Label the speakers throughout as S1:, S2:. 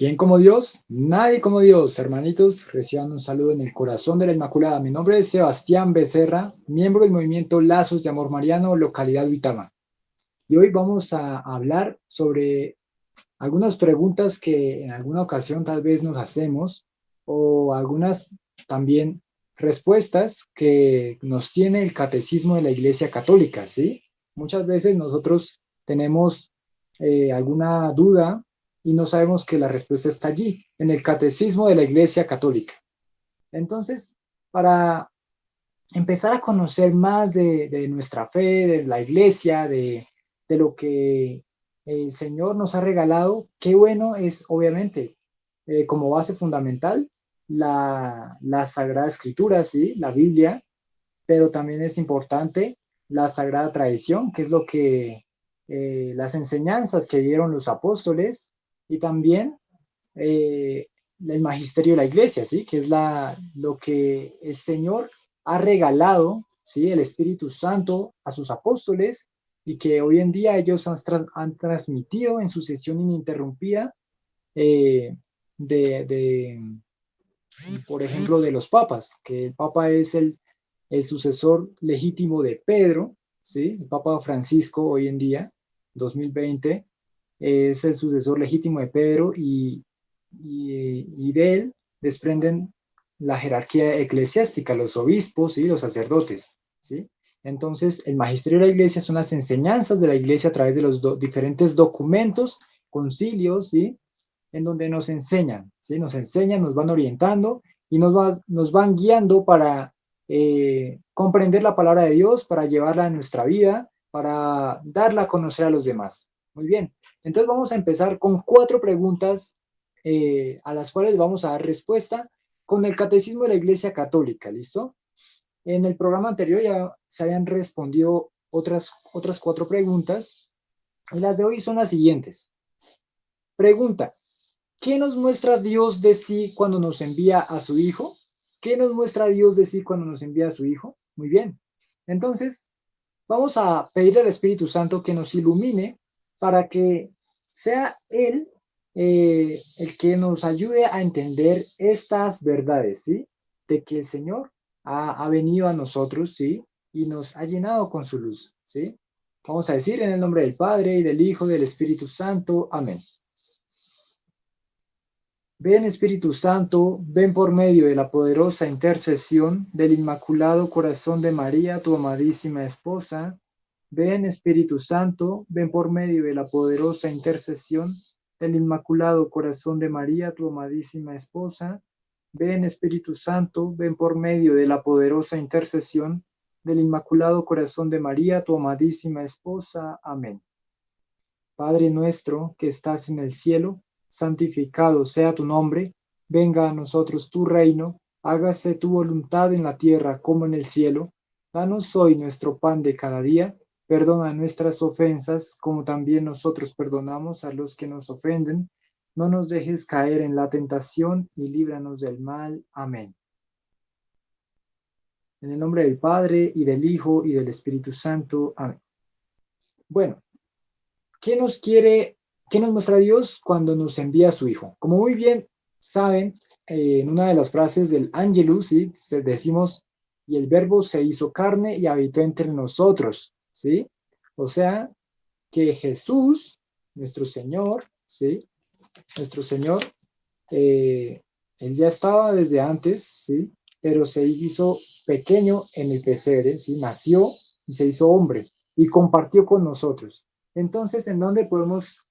S1: ¿Quién como Dios? Nadie como Dios. Hermanitos, reciban un saludo en el corazón de la Inmaculada. Mi nombre es Sebastián Becerra, miembro del movimiento Lazos de Amor Mariano, localidad Uitama. Y hoy vamos a hablar sobre algunas preguntas que en alguna ocasión tal vez nos hacemos o algunas también respuestas que nos tiene el catecismo de la Iglesia Católica, ¿sí? Muchas veces nosotros tenemos alguna duda y no sabemos que la respuesta está allí, en el catecismo de la Iglesia Católica. Entonces, para empezar a conocer más de nuestra fe, de la Iglesia, de lo que el Señor nos ha regalado, qué bueno es, obviamente, como base fundamental, la Sagrada Escritura, ¿sí? La Biblia, pero también es importante la Sagrada Tradición, que es lo que las enseñanzas que dieron los apóstoles y también eh, el magisterio de la iglesia, ¿sí? Que es lo que el Señor ha regalado, ¿sí? El Espíritu Santo a sus apóstoles y que hoy en día ellos han transmitido en sucesión ininterrumpida eh, de, por ejemplo, de los papas, que el papa es el sucesor legítimo de Pedro, ¿sí? El Papa Francisco hoy en día, 2020, es el sucesor legítimo de Pedro y de él desprenden la jerarquía eclesiástica, los obispos y los sacerdotes, ¿sí? Entonces, el magisterio de la iglesia son las enseñanzas de la iglesia a través de los diferentes documentos, concilios, ¿sí? En donde nos enseñan, ¿sí? Nos enseñan, nos van orientando y nos van guiando para comprender la palabra de Dios, para llevarla a nuestra vida, para darla a conocer a los demás. Muy bien, entonces vamos a empezar con 4 preguntas a las cuales vamos a dar respuesta con el Catecismo de la Iglesia Católica, ¿listo? En el programa anterior ya se habían respondido otras 4 preguntas y las de hoy son las siguientes. Pregunta, ¿qué nos muestra Dios de sí cuando nos envía a su Hijo? ¿Qué nos muestra Dios de sí cuando nos envía a su Hijo? Muy bien. Entonces, vamos a pedirle al Espíritu Santo que nos ilumine para que sea Él el que nos ayude a entender estas verdades, ¿sí? De que el Señor ha venido a nosotros, ¿sí? Y nos ha llenado con su luz, ¿sí? Vamos a decir en el nombre del Padre y del Hijo y del Espíritu Santo. Amén. Ven Espíritu Santo, ven por medio de la poderosa intercesión del Inmaculado Corazón de María, tu amadísima esposa. Ven Espíritu Santo, ven por medio de la poderosa intercesión del Inmaculado Corazón de María, tu amadísima esposa. Ven Espíritu Santo, ven por medio de la poderosa intercesión del Inmaculado Corazón de María, tu amadísima esposa. Amén. Padre nuestro que estás en el cielo, santificado sea tu nombre, venga a nosotros tu reino, hágase tu voluntad en la tierra como en el cielo. Danos hoy nuestro pan de cada día, perdona nuestras ofensas como también nosotros perdonamos a los que nos ofenden. No nos dejes caer en la tentación y líbranos del mal. Amén. En el nombre del Padre y del Hijo y del Espíritu Santo. Amén. Bueno. ¿Qué nos quiere, qué nos muestra Dios cuando nos envía a su Hijo? Como muy bien saben, en una de las frases del Angelus, ¿sí? Decimos, y el Verbo se hizo carne y habitó entre nosotros, ¿sí? O sea, que Jesús, nuestro Señor, ¿sí? Nuestro Señor, Él ya estaba desde antes, ¿sí? Pero se hizo pequeño en el pesebre, ¿sí? Nació y se hizo hombre y compartió con nosotros. Entonces, ¿en dónde podemos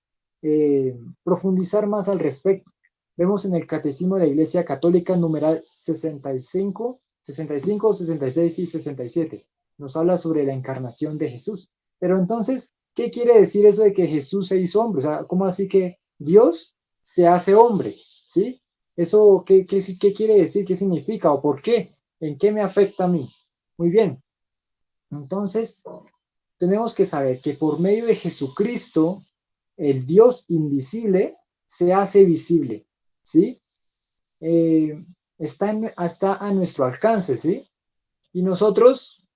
S1: profundizar más al respecto? Vemos en el Catecismo de la Iglesia Católica, numeral 65, 66 y 67. Nos habla sobre la encarnación de Jesús. Pero entonces, ¿qué quiere decir eso de que Jesús se hizo hombre? O sea, ¿cómo así que Dios se hace hombre? ¿Sí? ¿Eso qué quiere decir? ¿Qué significa? ¿O por qué? ¿En qué me afecta a mí? Muy bien. Entonces, tenemos que saber que por medio de Jesucristo, el Dios invisible se hace visible, ¿sí? Está a nuestro alcance, ¿sí? Y nosotros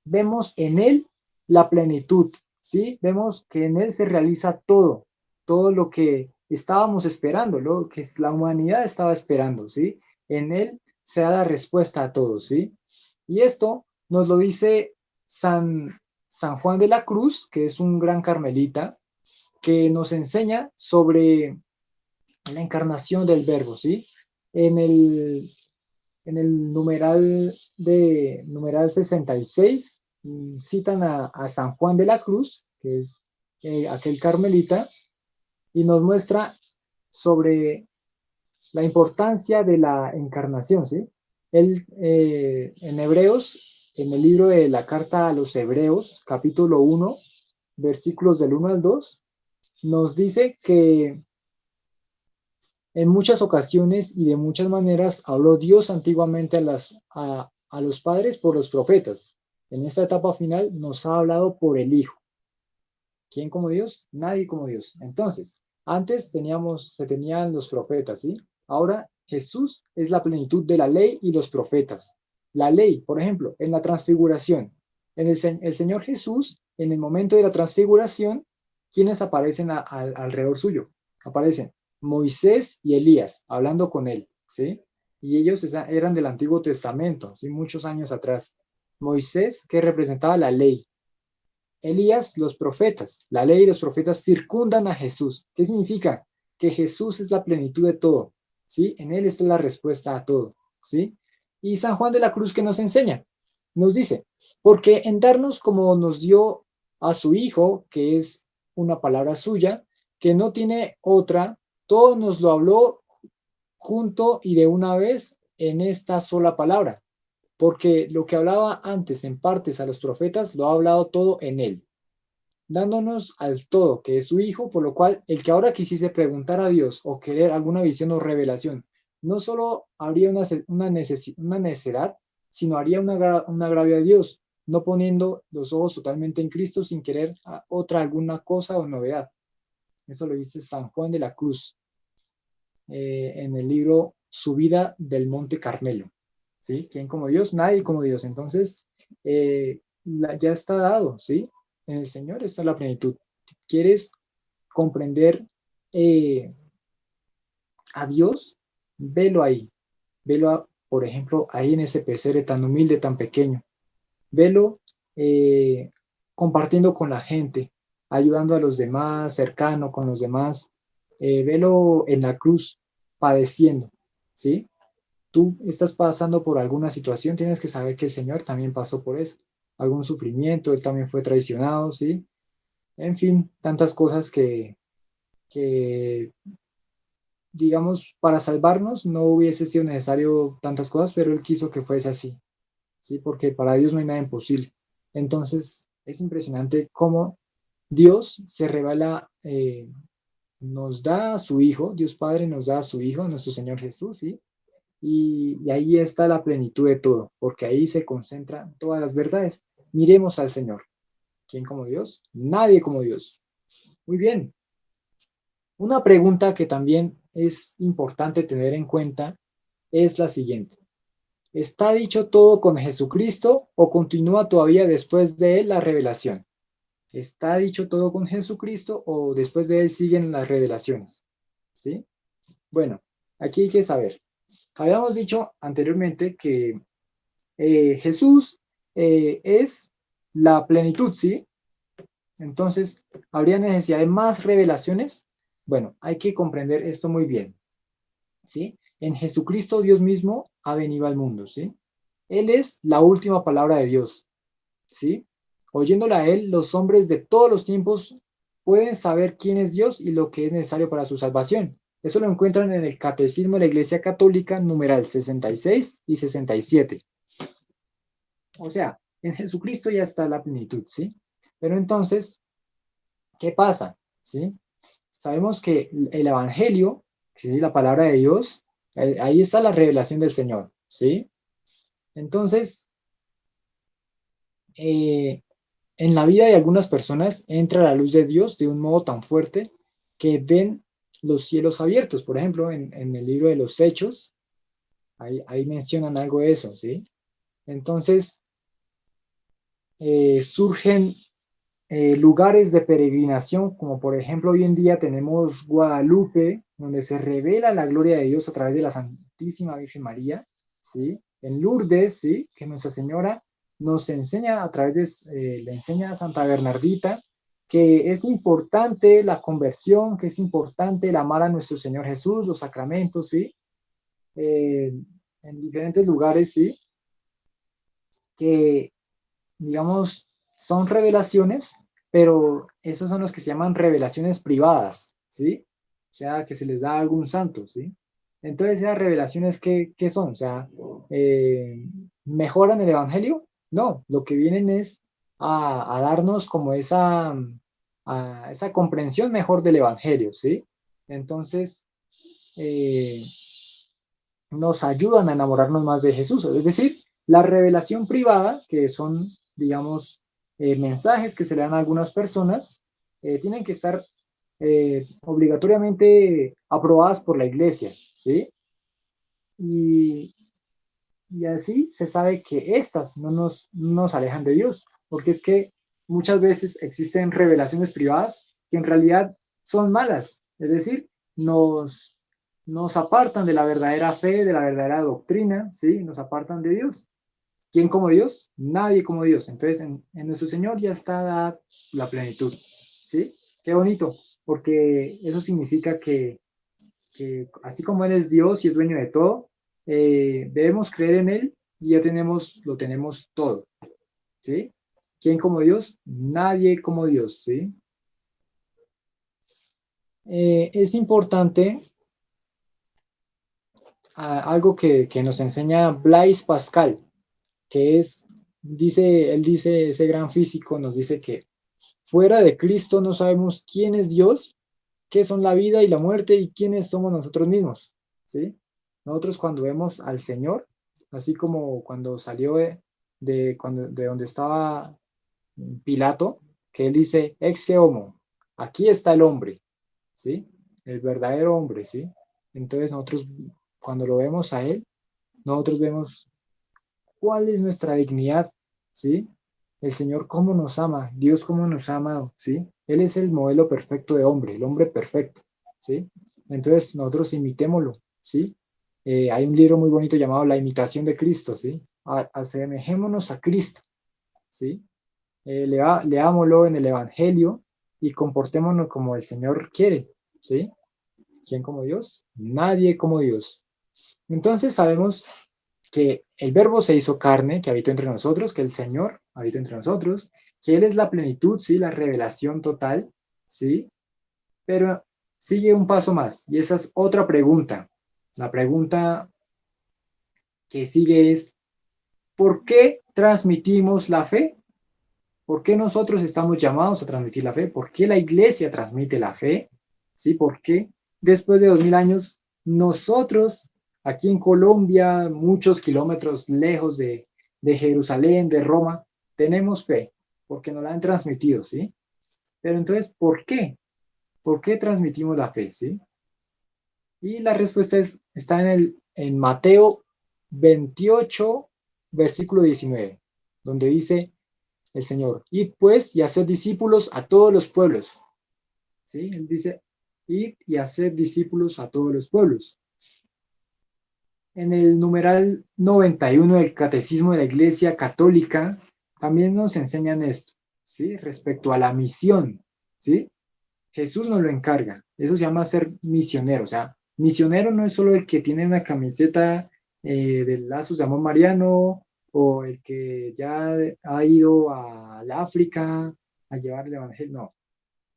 S1: vemos en Él la plenitud, ¿sí? Vemos que en Él se realiza todo, todo lo que estábamos esperando, lo que la humanidad estaba esperando, ¿sí? En Él se da la respuesta a todos, ¿sí? Y esto nos lo dice San Juan de la Cruz, que es un gran carmelita, que nos enseña sobre la encarnación del verbo, ¿sí? En el, en el numeral 66 citan a San Juan de la Cruz, que es aquel carmelita, y nos muestra sobre la importancia de la encarnación, ¿sí? Él, en Hebreos, en el libro de la carta a los Hebreos, capítulo 1, versículos del 1 al 2, nos dice que en muchas ocasiones y de muchas maneras habló Dios antiguamente a los padres por los profetas. En esta etapa final nos ha hablado por el Hijo. ¿Quién como Dios? Nadie como Dios. Entonces, antes se tenían los profetas, ¿sí? Ahora Jesús es la plenitud de la ley y los profetas. La ley, por ejemplo, en la transfiguración. El Señor Jesús, en el momento de la transfiguración, ¿quiénes aparecen alrededor suyo? Aparecen Moisés y Elías hablando con él, ¿sí? Y ellos eran del Antiguo Testamento, ¿sí? Muchos años atrás. Moisés, que representaba la ley. Elías, los profetas. La ley y los profetas circundan a Jesús. ¿Qué significa? Que Jesús es la plenitud de todo, ¿sí? En Él está la respuesta a todo, ¿sí? Y San Juan de la Cruz, que nos enseña, nos dice, porque en darnos como nos dio a su Hijo, que es una palabra suya, que no tiene otra, todo nos lo habló junto y de una vez en esta sola palabra, porque lo que hablaba antes en partes a los profetas, lo ha hablado todo en Él, dándonos al todo, que es su Hijo, por lo cual el que ahora quisiese preguntar a Dios o querer alguna visión o revelación, no solo habría una necedad, sino haría un agravio a Dios, no poniendo los ojos totalmente en Cristo sin querer otra alguna cosa o novedad. Eso lo dice San Juan de la Cruz en el libro Subida del Monte Carmelo. ¿Sí? ¿Quién como Dios? Nadie como Dios. Entonces, ya está dado, ¿sí? En el Señor está la plenitud. ¿Quieres comprender a Dios? Velo ahí. Por ejemplo, ahí en ese pesebre tan humilde, tan pequeño. Velo compartiendo con la gente, ayudando a los demás, cercano con los demás. Velo en la cruz, padeciendo, ¿sí? Tú estás pasando por alguna situación, tienes que saber que el Señor también pasó por eso, algún sufrimiento, Él también fue traicionado, ¿sí? En fin, tantas cosas que, digamos, para salvarnos no hubiese sido necesario tantas cosas, pero Él quiso que fuese así, ¿sí? Porque para Dios no hay nada imposible. Entonces, es impresionante cómo Dios se revela, nos da a su Hijo, Dios Padre nos da a su Hijo, nuestro Señor Jesús, ¿sí? Y ahí está la plenitud de todo, porque ahí se concentran todas las verdades. Miremos al Señor. ¿Quién como Dios? Nadie como Dios. Muy bien. Una pregunta que también es importante tener en cuenta es la siguiente. ¿Está dicho todo con Jesucristo o continúa todavía después de él la revelación? ¿Está dicho todo con Jesucristo o después de él siguen las revelaciones? ¿Sí? Bueno, aquí hay que saber. Habíamos dicho anteriormente que Jesús es la plenitud, ¿sí? Entonces, ¿habría necesidad de más revelaciones? Bueno, hay que comprender esto muy bien, ¿sí? En Jesucristo Dios mismo ha venido al mundo, ¿sí? Él es la última palabra de Dios, ¿sí? Oyéndola a Él, los hombres de todos los tiempos pueden saber quién es Dios y lo que es necesario para su salvación. Eso lo encuentran en el Catecismo de la Iglesia Católica, numeral 66 y 67. O sea, en Jesucristo ya está la plenitud, ¿sí? Pero entonces, ¿qué pasa? ¿Sí? Sabemos que el Evangelio, ¿sí? La palabra de Dios, ahí está la revelación del Señor, ¿sí? Entonces, eh, en la vida de algunas personas entra la luz de Dios de un modo tan fuerte que ven los cielos abiertos. Por ejemplo, en el libro de los Hechos, ahí mencionan algo de eso, ¿sí? Entonces, surgen lugares de peregrinación, como por ejemplo hoy en día tenemos Guadalupe, donde se revela la gloria de Dios a través de la Santísima Virgen María, ¿sí? En Lourdes, ¿sí? Que Nuestra Señora nos enseña a través de, le enseña a Santa Bernardita, que es importante la conversión, que es importante el amar a nuestro Señor Jesús, los sacramentos, ¿sí? Eh, en diferentes lugares, ¿sí? Que digamos, son revelaciones, pero esos son los que se llaman revelaciones privadas, ¿sí? O sea, que se les da a algún santo, ¿sí? Entonces, esas revelaciones, ¿qué son? O sea, ¿mejoran el Evangelio? No, lo que vienen es a darnos como esa comprensión mejor del Evangelio, ¿sí? Entonces, eh, nos ayudan a enamorarnos más de Jesús. Es decir, la revelación privada, que son, digamos, mensajes que se le dan a algunas personas, tienen que estar obligatoriamente aprobadas por la iglesia, ¿sí? Y, y así se sabe que estas no nos alejan de Dios, porque es que muchas veces existen revelaciones privadas que en realidad son malas, es decir, nos apartan de la verdadera fe, de la verdadera doctrina, ¿sí? Nos apartan de Dios. ¿Quién como Dios? Nadie como Dios. Entonces, en nuestro Señor ya está dada la plenitud, ¿sí? Qué bonito, porque eso significa que así como Él es Dios y es dueño de todo, debemos creer en Él y ya lo tenemos todo, ¿sí? ¿Quién como Dios? Nadie como Dios, ¿sí? Es importante algo que nos enseña Blaise Pascal, que es, él dice, ese gran físico nos dice que fuera de Cristo no sabemos quién es Dios, qué son la vida y la muerte y quiénes somos nosotros mismos, ¿sí? Nosotros cuando vemos al Señor, así como cuando salió de donde estaba Pilato, que él dice, ex homo, aquí está el hombre, ¿sí? El verdadero hombre, ¿sí? Entonces nosotros, cuando lo vemos a él, nosotros vemos cuál es nuestra dignidad, ¿sí? El Señor cómo nos ama, Dios cómo nos ha amado, ¿sí? Él es el modelo perfecto de hombre, el hombre perfecto, ¿sí? Entonces nosotros imitémoslo, ¿sí? Hay un libro muy bonito llamado La imitación de Cristo, ¿sí? Asemejémonos a Cristo, ¿sí? Leámoslo en el Evangelio y comportémonos como el Señor quiere, ¿sí? ¿Quién como Dios? Nadie como Dios. Entonces sabemos que el Verbo se hizo carne, que habitó entre nosotros, que el Señor habita entre nosotros, que Él es la plenitud, ¿sí? La revelación total, ¿sí? Pero sigue un paso más, y esa es otra pregunta. La pregunta que sigue es, ¿por qué transmitimos la fe? ¿Por qué nosotros estamos llamados a transmitir la fe? ¿Por qué la iglesia transmite la fe? ¿Sí? ¿Por qué después de 2000 años nosotros aquí en Colombia, muchos kilómetros lejos de Jerusalén, de Roma, tenemos fe? Porque nos la han transmitido, ¿sí? Pero entonces, ¿por qué? ¿Por qué transmitimos la fe, ¿sí? Y la respuesta está en Mateo 28, versículo 19, donde dice el Señor, id pues y hacer discípulos a todos los pueblos. ¿Sí? Él dice, id y hacer discípulos a todos los pueblos. En el numeral 91 del Catecismo de la Iglesia Católica también nos enseñan esto, ¿sí? Respecto a la misión, ¿sí? Jesús nos lo encarga. Eso se llama ser misionero. O sea, misionero no es solo el que tiene una camiseta de lazos de amor mariano o el que ya ha ido al África a llevar el evangelio. No.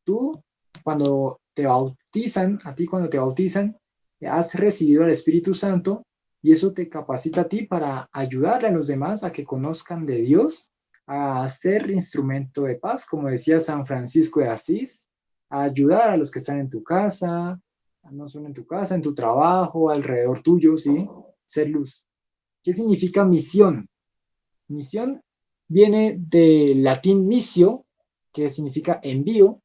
S1: Tú, cuando te bautizan, a ti cuando te bautizan, has recibido el Espíritu Santo y eso te capacita a ti para ayudarle a los demás a que conozcan de Dios, a ser instrumento de paz, como decía San Francisco de Asís, a ayudar a los que están en tu casa, no solo en tu casa, en tu trabajo, alrededor tuyo, ¿sí? Ser luz. ¿Qué significa misión? Misión viene del latín missio, que significa envío,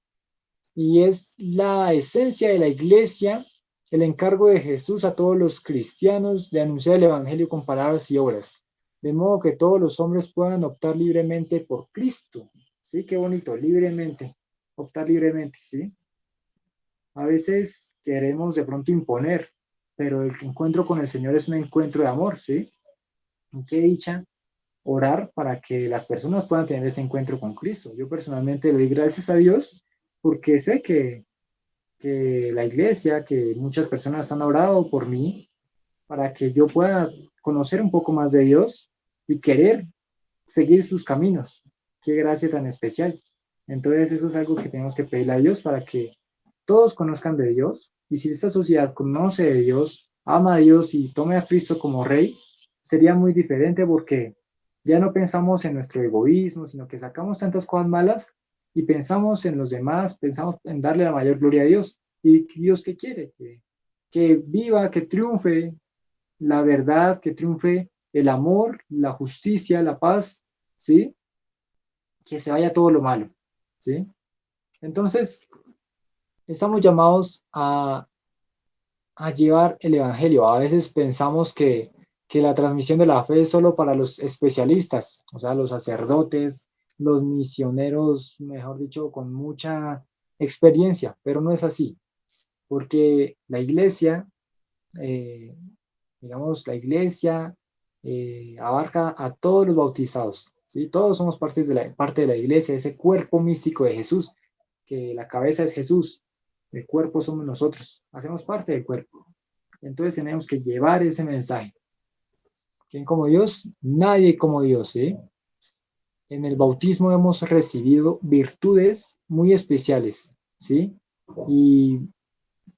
S1: y es la esencia de la iglesia, el encargo de Jesús a todos los cristianos de anunciar el Evangelio con palabras y obras, de modo que todos los hombres puedan optar libremente por Cristo, ¿sí? Qué bonito, libremente, optar libremente, ¿sí? A veces queremos de pronto imponer, pero el encuentro con el Señor es un encuentro de amor, ¿sí? Y qué dicha orar para que las personas puedan tener ese encuentro con Cristo. Yo personalmente le doy gracias a Dios porque sé que la iglesia, que muchas personas han orado por mí para que yo pueda conocer un poco más de Dios y querer seguir sus caminos. Qué gracia tan especial. Entonces eso es algo que tenemos que pedirle a Dios para que todos conozcan de Dios. Y si esta sociedad conoce de Dios, ama a Dios y tome a Cristo como rey, sería muy diferente porque ya no pensamos en nuestro egoísmo, sino que sacamos tantas cosas malas y pensamos en los demás, pensamos en darle la mayor gloria a Dios. ¿Y Dios qué quiere? Que viva, que triunfe la verdad, que triunfe el amor, la justicia, la paz, ¿sí? Que se vaya todo lo malo, ¿sí? Entonces, estamos llamados a llevar el Evangelio. A veces pensamos que la transmisión de la fe es solo para los especialistas, o sea, los sacerdotes, los misioneros, mejor dicho, con mucha experiencia, pero no es así, porque la iglesia, eh, digamos, la iglesia abarca a todos los bautizados, ¿sí? Todos somos parte de la iglesia, ese cuerpo místico de Jesús, que la cabeza es Jesús, el cuerpo somos nosotros, hacemos parte del cuerpo. Entonces tenemos que llevar ese mensaje. ¿Quién como Dios? Nadie como Dios, ¿sí? En el bautismo hemos recibido virtudes muy especiales, ¿sí? Y,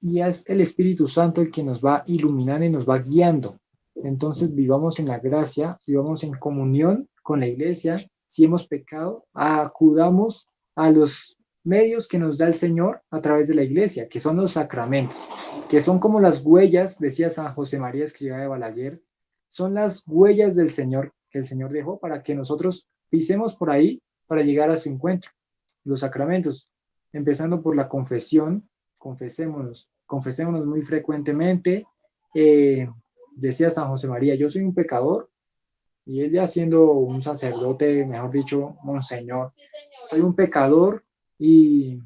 S1: y es el Espíritu Santo el que nos va iluminando y nos va guiando. Entonces vivamos en la gracia, vivamos en comunión con la iglesia. Si hemos pecado, acudamos a los medios que nos da el Señor a través de la iglesia, que son los sacramentos, que son como las huellas, decía San José María Escrivá de Balaguer, son las huellas del Señor que el Señor dejó para que nosotros pisemos por ahí para llegar a su encuentro. Los sacramentos, empezando por la confesión, confesémonos muy frecuentemente. Decía San José María, yo soy un pecador, y él ya siendo un sacerdote, mejor dicho, monseñor, soy un pecador y,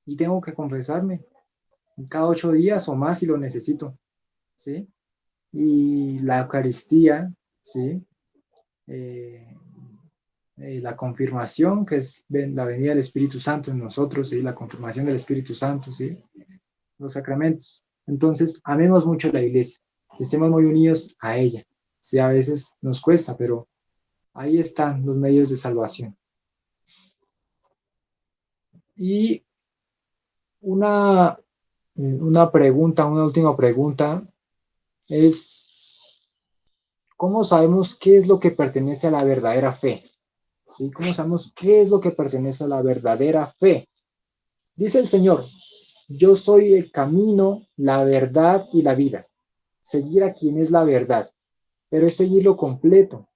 S1: y tengo que confesarme cada 8 días o más si lo necesito, ¿sí? Y la Eucaristía, ¿sí? Eh, la confirmación, que es la venida del Espíritu Santo en nosotros, ¿sí? La confirmación del Espíritu Santo, ¿sí? Los sacramentos. Entonces, amemos mucho la iglesia, estemos muy unidos a ella. Sí, a veces nos cuesta, pero ahí están los medios de salvación. Y una pregunta, una última pregunta es, ¿cómo sabemos qué es lo que pertenece a la verdadera fe? ¿Sí? ¿Cómo sabemos qué es lo que pertenece a la verdadera fe? Dice el Señor, yo soy el camino, la verdad y la vida. Seguir a quien es la verdad, pero es seguirlo completo.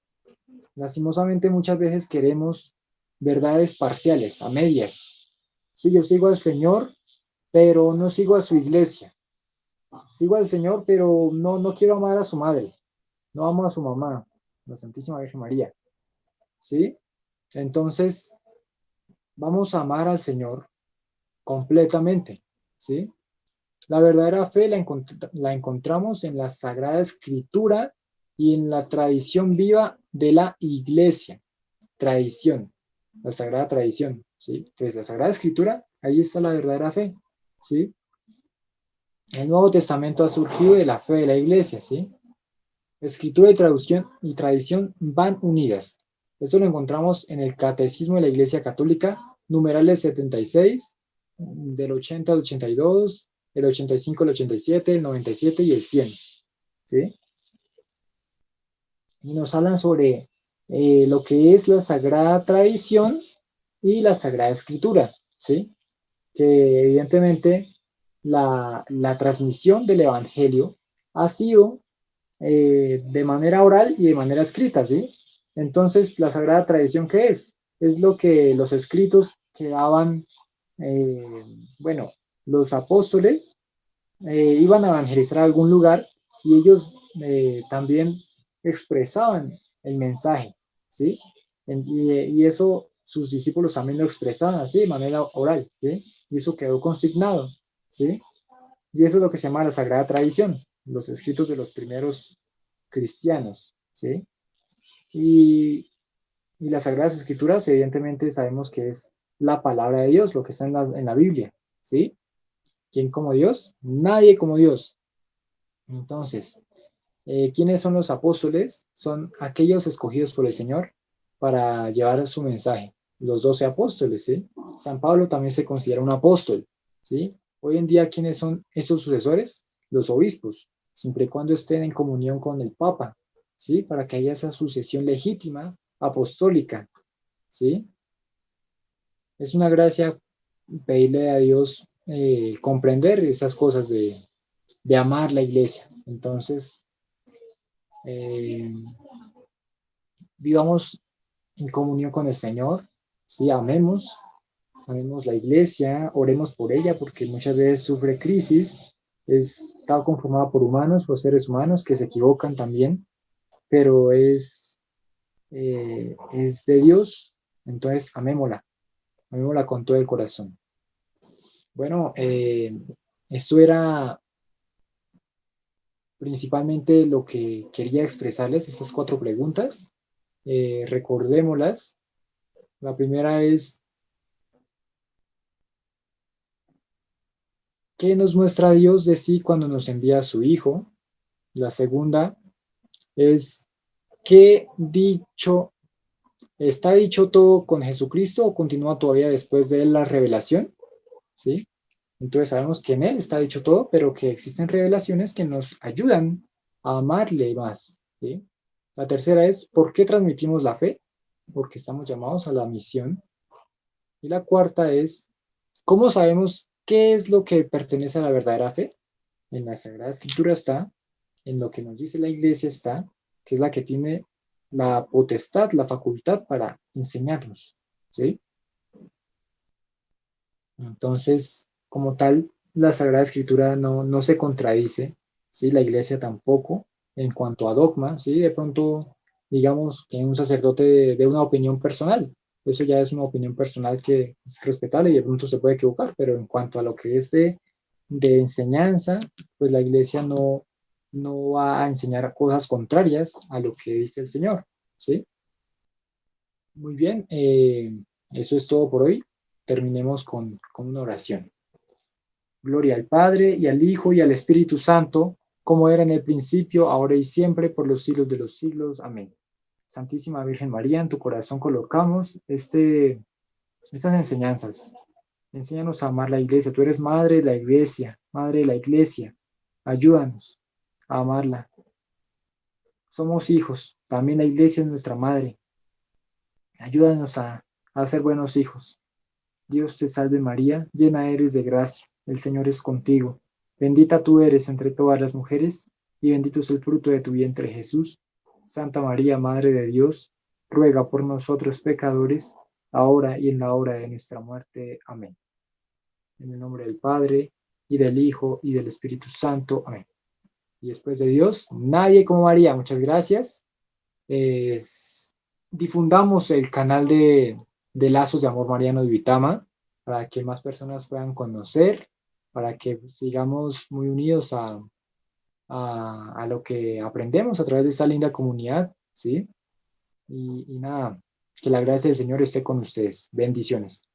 S1: Lastimosamente muchas veces queremos verdades parciales, a medias. Sí, yo sigo al Señor, pero no sigo a su iglesia. Sigo al Señor, pero no quiero amar a su madre. No amo a su mamá, la Santísima Virgen María. ¿Sí? Entonces, vamos a amar al Señor completamente. ¿Sí? La verdadera fe la encontramos en la Sagrada Escritura y en la tradición viva de la iglesia. Tradición, la Sagrada Tradición. ¿Sí? Entonces, la Sagrada Escritura, ahí está la verdadera fe. ¿Sí? El Nuevo Testamento ha surgido de la fe de la iglesia. ¿Sí? Escritura y tradición van unidas. Eso lo encontramos en el Catecismo de la Iglesia Católica, numerales 76, del 80 al 82, el 85 al 87, el 97 y el 100. ¿Sí? Y nos hablan sobre lo que es la Sagrada Tradición y la Sagrada Escritura. ¿Sí? Que evidentemente la transmisión del Evangelio ha sido de manera oral y de manera escrita, ¿sí? Entonces, la Sagrada Tradición, ¿qué es? Es lo que los escritos que daban, eh, bueno, los apóstoles iban a evangelizar a algún lugar y ellos también expresaban el mensaje, ¿sí? Y eso sus discípulos también lo expresaban así, de manera oral, ¿sí? Y eso quedó consignado, ¿sí? Y eso es lo que se llama la Sagrada Tradición, los escritos de los primeros cristianos, ¿sí? Y, y las Sagradas Escrituras, evidentemente, sabemos que es la palabra de Dios, lo que está en la Biblia, ¿sí? ¿Quién como Dios? Nadie como Dios. Entonces, ¿quiénes son los apóstoles? Son aquellos escogidos por el Señor para llevar su mensaje. Los 12 apóstoles, ¿sí? San Pablo también se considera un apóstol, ¿sí? Hoy en día, ¿quiénes son estos sucesores? Los obispos, siempre y cuando estén en comunión con el Papa, ¿sí? Para que haya esa sucesión legítima apostólica, ¿sí? Es una gracia pedirle a Dios comprender esas cosas de amar la iglesia. Entonces, eh, vivamos en comunión con el Señor, ¿sí? Amemos la iglesia, oremos por ella porque muchas veces sufre crisis, está conformada por humanos, por seres humanos que se equivocan también, pero es de Dios, entonces amémosla con todo el corazón. Bueno, esto era principalmente lo que quería expresarles, estas 4 preguntas. Recordémoslas. La primera es, ¿qué nos muestra Dios de sí cuando nos envía a su Hijo? La segunda es, ¿qué dicho, está dicho todo con Jesucristo o continúa todavía después de él la revelación? ¿Sí? Entonces sabemos que en él está dicho todo, pero que existen revelaciones que nos ayudan a amarle más, ¿sí? La tercera es, ¿por qué transmitimos la fe? Porque estamos llamados a la misión. Y la cuarta es, ¿cómo sabemos qué es lo que pertenece a la verdadera fe? En la Sagrada Escritura está, en lo que nos dice la Iglesia está, que es la que tiene la potestad, la facultad para enseñarnos, ¿sí? Entonces, como tal, la Sagrada Escritura no se contradice, ¿sí? La Iglesia tampoco, en cuanto a dogma, ¿sí? De pronto, digamos que un sacerdote de una opinión personal, eso ya es una opinión personal que es respetable y de pronto se puede equivocar, pero en cuanto a lo que es de enseñanza, pues la Iglesia no va a enseñar cosas contrarias a lo que dice el Señor, ¿sí? Muy bien, eso es todo por hoy. Terminemos con una oración. Gloria al Padre, y al Hijo, y al Espíritu Santo, como era en el principio, ahora y siempre, por los siglos de los siglos. Amén. Santísima Virgen María, en tu corazón colocamos estas enseñanzas. Enséñanos a amar la iglesia. Tú eres madre de la iglesia, madre de la iglesia. Ayúdanos a amarla. Somos hijos. También la iglesia es nuestra madre. Ayúdanos a ser buenos hijos. Dios te salve María, llena eres de gracia, el Señor es contigo. Bendita tú eres entre todas las mujeres, y bendito es el fruto de tu vientre Jesús. Santa María, Madre de Dios, ruega por nosotros pecadores, ahora y en la hora de nuestra muerte. Amén. En el nombre del Padre, y del Hijo, y del Espíritu Santo. Amén. Y después de Dios, nadie como María. Muchas gracias. Difundamos el canal de Lazos de Amor Mariano de Vitama para que más personas puedan conocer, para que sigamos muy unidos a lo que aprendemos a través de esta linda comunidad, ¿sí? Y nada, que la gracia del Señor esté con ustedes. Bendiciones.